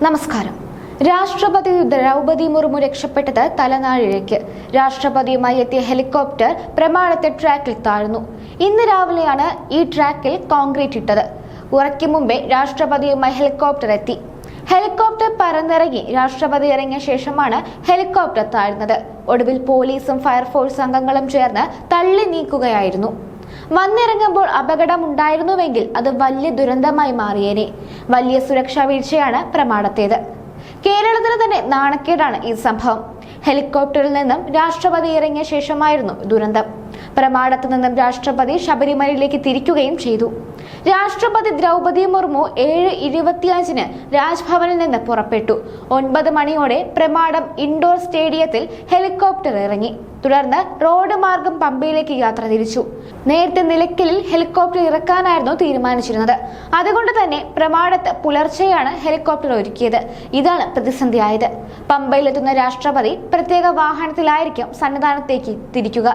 നമസ്കാരം. രാഷ്ട്രപതി ദ്രൗപദി മുർമു രക്ഷപ്പെട്ടത് തലനാഴിഴയ്ക്ക്. രാഷ്ട്രപതിയുമായി എത്തിയ ഹെലികോപ്റ്റർ പ്രമാണത്തെ ട്രാക്കിൽ താഴ്ന്നു. ഇന്ന് രാവിലെയാണ് ഈ ട്രാക്കിൽ കോൺക്രീറ്റ് ഇട്ടത്. ഉറയ്ക്കും മുമ്പേ രാഷ്ട്രപതിയുമായി ഹെലികോപ്റ്റർ എത്തി. ഹെലികോപ്റ്റർ പറന്നിറങ്ങി രാഷ്ട്രപതി ഇറങ്ങിയ ശേഷമാണ് ഹെലികോപ്റ്റർ താഴ്ന്നത്. ഒടുവിൽ പോലീസും ഫയർഫോഴ്സ് അംഗങ്ങളും ചേർന്ന് തള്ളി നീക്കുകയായിരുന്നു. വന്നിറങ്ങുമ്പോൾ അപകടമുണ്ടായിരുന്നുവെങ്കിൽ അത് വലിയ ദുരന്തമായി മാറിയേനെ. വലിയ സുരക്ഷാ വീഴ്ചയാണ് പ്രമാണത്തേത്. കേരളത്തിന് തന്നെ നാണക്കേടാണ് ഈ സംഭവം. ഹെലികോപ്റ്ററിൽ നിന്നും രാഷ്ട്രപതി ഇറങ്ങിയ ശേഷമായിരുന്നു ദുരന്തം. പ്രമാണത്ത് നിന്നും രാഷ്ട്രപതി ശബരിമലയിലേക്ക് തിരിക്കുകയും ചെയ്തു. രാഷ്ട്രപതി ദ്രൗപദി മുർമു 7:25 രാജ്ഭവനിൽ നിന്ന് പുറപ്പെട്ടു. 9 മണിയോടെ പ്രമാണം ഇൻഡോർ സ്റ്റേഡിയത്തിൽ ഹെലികോപ്റ്റർ ഇറങ്ങി. തുടർന്ന് റോഡ് മാർഗം പമ്പയിലേക്ക് യാത്ര തിരിച്ചു. നേരത്തെ നിലയ്ക്കലിൽ ഹെലികോപ്റ്റർ ഇറക്കാനായിരുന്നു തീരുമാനിച്ചിരുന്നത്. അതുകൊണ്ട് തന്നെ പ്രമാണത്ത് പുലർച്ചെയാണ് ഹെലികോപ്റ്റർ ഒരുക്കിയത്. ഇതാണ് പ്രതിസന്ധിയായത്. പമ്പയിലെത്തുന്ന രാഷ്ട്രപതി പ്രത്യേക വാഹനത്തിലായിരിക്കും സന്നിധാനത്തേക്ക് തിരിക്കുക.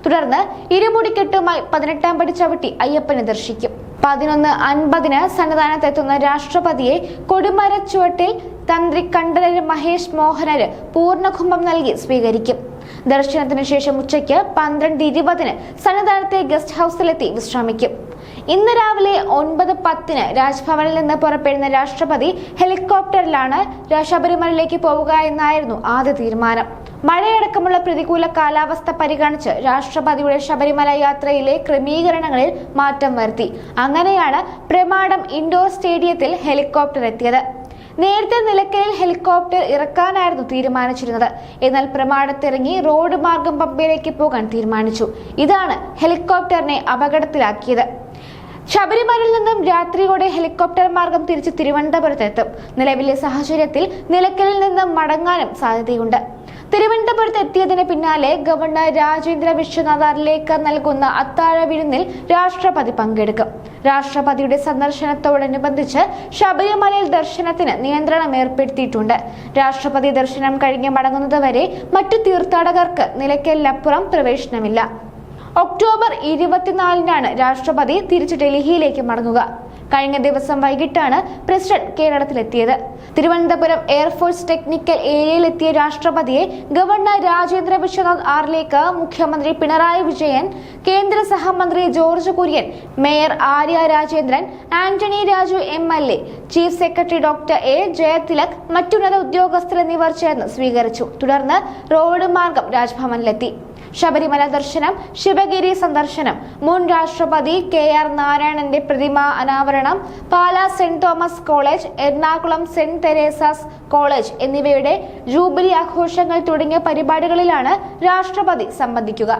തുടർന്ന് ഇരുമുടിക്കെട്ടുമായി 18-ാം പടി ചവിട്ടി അയ്യപ്പനെ ദർശിക്കും. 11:50 സന്നിധാനത്തെത്തുന്ന രാഷ്ട്രപതിയെ കൊടിമരച്ചുവട്ടിൽ തന്ത്രി കണ്ഠരര് മഹേഷ് മോഹനര് പൂർണ്ണകുംഭം നൽകി സ്വീകരിക്കും. ദർശനത്തിന് ശേഷം ഉച്ചയ്ക്ക് 12:20 സന്നിധാനത്തെ ഗസ്റ്റ് ഹൌസിലെത്തി വിശ്രമിക്കും. ഇന്ന് രാവിലെ 9:10 രാജ്ഭവനിൽ നിന്ന് പുറപ്പെടുന്ന രാഷ്ട്രപതി ഹെലികോപ്റ്ററിലാണ് ശബരിമലയിലേക്ക് പോവുക എന്നായിരുന്നു ആദ്യ തീരുമാനം. മഴയടക്കമുള്ള പ്രതികൂല കാലാവസ്ഥ പരിഗണിച്ച് രാഷ്ട്രപതിയുടെ ശബരിമല യാത്രയിലെ ക്രമീകരണങ്ങളിൽ മാറ്റം വരുത്തി. അങ്ങനെയാണ് പ്രമാണം ഇൻഡോർ സ്റ്റേഡിയത്തിൽ ഹെലികോപ്റ്റർ എത്തിയത്. നേരത്തെ നിലയ്ക്കലിൽ ഹെലികോപ്റ്റർ ഇറക്കാനായിരുന്നു തീരുമാനിച്ചിരുന്നത്. എന്നാൽ പ്രമാണത്തിറങ്ങി റോഡ് മാർഗം പമ്പയിലേക്ക് പോകാൻ തീരുമാനിച്ചു. ഇതാണ് ഹെലികോപ്റ്ററിനെ അപകടത്തിലാക്കിയത്. ശബരിമലയിൽ നിന്നും രാത്രിയോടെ ഹെലികോപ്റ്റർ മാർഗം തിരിച്ച് തിരുവനന്തപുരത്തെത്തും. നിലവിലെ സാഹചര്യത്തിൽ നിലയ്ക്കലിൽ നിന്നും മടങ്ങാനും സാധ്യതയുണ്ട്. തിരുവനന്തപുരത്ത് എത്തിയതിന് പിന്നാലെ ഗവർണർ രാജേന്ദ്ര വിശ്വനാഥ് അർലേക്കർ നൽകുന്ന അത്താഴ വിരുന്നിൽ രാഷ്ട്രപതി പങ്കെടുക്കും. രാഷ്ട്രപതിയുടെ സന്ദർശനത്തോടനുബന്ധിച്ച് ശബരിമലയിൽ ദർശനത്തിന് നിയന്ത്രണം ഏർപ്പെടുത്തിയിട്ടുണ്ട്. രാഷ്ട്രപതി ദർശനം കഴിഞ്ഞ് മടങ്ങുന്നതുവരെ മറ്റു തീർത്ഥാടകർക്ക് നിലയ്ക്കലിനപ്പുറം പ്രവേശനമില്ല. ഒക്ടോബർ 24 രാഷ്ട്രപതി തിരിച്ച് ഡൽഹിയിലേക്ക് മടങ്ങുക. കഴിഞ്ഞ ദിവസം വൈകിട്ടാണ് പ്രസിഡന്റ് കേരളത്തിലെത്തിയത്. തിരുവനന്തപുരം എയർഫോഴ്സ് ടെക്നിക്കൽ ഏരിയയിലെത്തിയ രാഷ്ട്രപതിയെ ഗവർണർ രാജേന്ദ്ര വിശ്വനാഥ് ആർലേക്കർ, മുഖ്യമന്ത്രി പിണറായി വിജയൻ, കേന്ദ്ര സഹമന്ത്രി George Kurian, mayor Arya Rajendran, Antony Raju MLA, chief secretary doctor A Jayathilak, മറ്റുന്നത ഉദ്യോഗസ്ഥർ എന്നിവർ ചേർന്ന് സ്വീകരിച്ചു. തുടർന്ന് റോഡ് മാർഗം രാജ്ഭവനിലെത്തി. ശബരിമല ദർശനം, ശിവഗിരി സന്ദർശനം, മുൻ രാഷ്ട്രപതി KR നാരായണന്റെ പ്രതിമ അനാവരണം, Pala saint Thomas college, Ernakulam saint Teresa's college എന്നിവയുടെ ജൂബിലി ആഘോഷങ്ങൾ തുടങ്ങിയ പരിപാടികളിലാണ് രാഷ്ട്രപതി സംബന്ധിക്കുക.